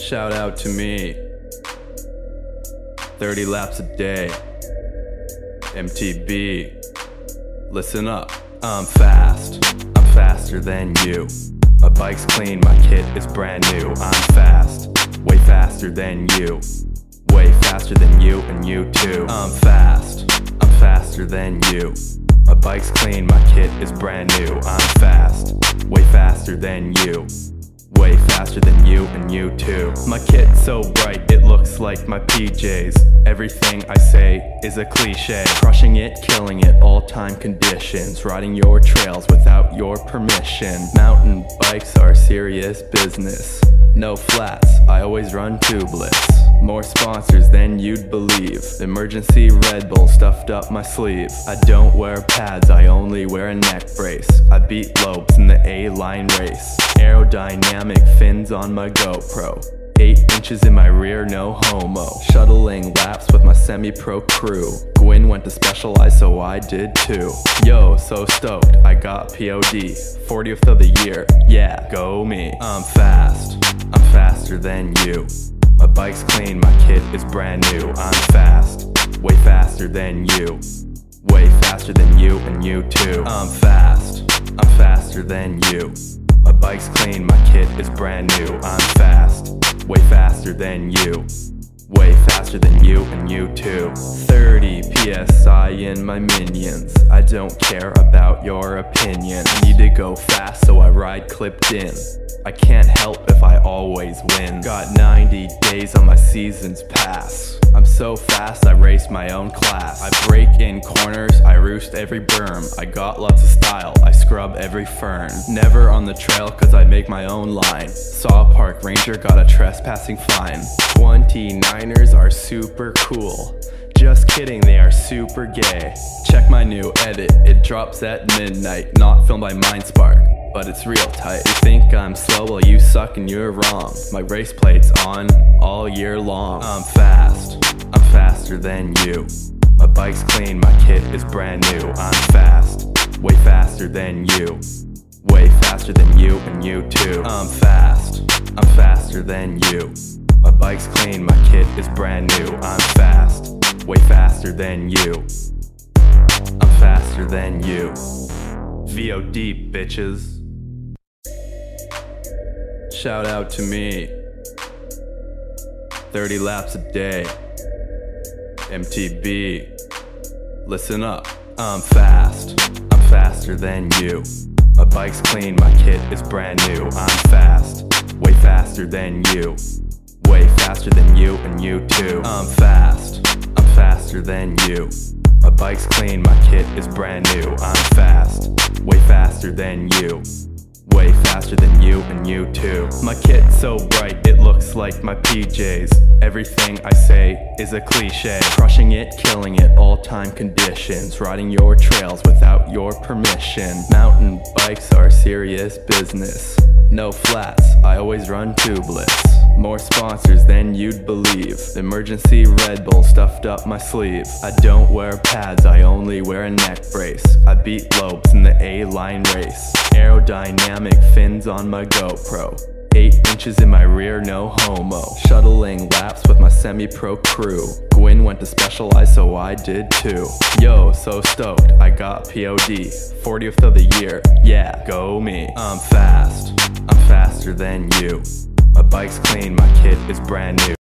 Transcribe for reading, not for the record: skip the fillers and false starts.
Shout out to me. 30 laps a day. MTB. Listen up. I'm fast. I'm faster than you. My bike's clean, my kit is brand new. I'm fast. Way faster than you. Way faster than you and you too. I'm fast. I'm faster than you. My bike's clean, my kit is brand new. I'm fast. Way faster than you. Way faster than you and you too. My kit's so bright, it looks like my PJs. Everything I say is a cliche. Crushing it, killing it, all-time conditions. Riding your trails without your permission. Mountain bikes are serious business. No flats, I always run tubeless. More sponsors than you'd believe. Emergency Red Bull stuffed up my sleeve. I don't wear pads, I only wear a neck brace. I beat Lopes in the A-line race. Aerodynamic fins on my GoPro. 8 inches in my rear, no homo. Shuttling laps with my semi-pro crew. Gwyn went to Specialized, so I did too. Yo, so stoked, I got POD. 40th of the year, yeah, go me. I'm fast, I'm faster than you. My bike's clean, my kit is brand new. I'm fast, way faster than you. Way faster than you and you too. I'm fast, I'm faster than you. My bike's clean, my kit is brand new. I'm fast, way faster than you. Way faster than you and you too. 30 PSI in my minions. I don't care about your opinion. Need to go fast, so I ride clipped in. I can't help if I always win. Got 90 days on my season's pass. I'm so fast, I race my own class. I break in corners, I roost every berm. I got lots of style, I scrub every fern. Never on the trail cause I make my own line. Saw a park ranger, got a trespassing fine. 29ers are super cool. Just kidding, they are super gay. Check my new edit, it drops at midnight. Not filmed by Mindspark, but it's real tight. You think I'm slow, well you suck and you're wrong. My race plate's on all year long. I'm fast, I'm faster than you. My bike's clean, my kit is brand new. I'm fast, way faster than you. Way faster than you and you too. I'm fast, I'm faster than you. My bike's clean, my kit is brand new. I'm fast, way faster than you. I'm faster than you. VOD, bitches. Shout out to me. 30 laps a day. MTB. Listen up. I'm fast. I'm faster than you. My bike's clean, my kit is brand new. I'm fast. Way faster than you. Way faster than you and you too. I'm fast. I'm faster than you. My bike's clean, my kit is brand new. I'm fast. Way faster than you. Way faster than you and you too. My kit's so bright, it looks like my PJs. Everything I say is a cliche. Crushing it, killing it, all-time conditions. Riding your trails without your permission. Mountain bikes are serious business. No flats, I always run tubeless. More sponsors than you'd believe. Emergency Red Bull stuffed up my sleeve. I don't wear pads, I only wear a neck brace. I beat Lopes in the A-line race. Aerodynamic fins on my GoPro. 8 inches in my rear, no homo. Shuttling laps with my semi-pro crew. Gwyn went to Specialized, so I did too. Yo, so stoked, I got POD. 40th of the year, yeah, go me. I'm fast, I'm faster than you. My bike's clean, my kit is brand new.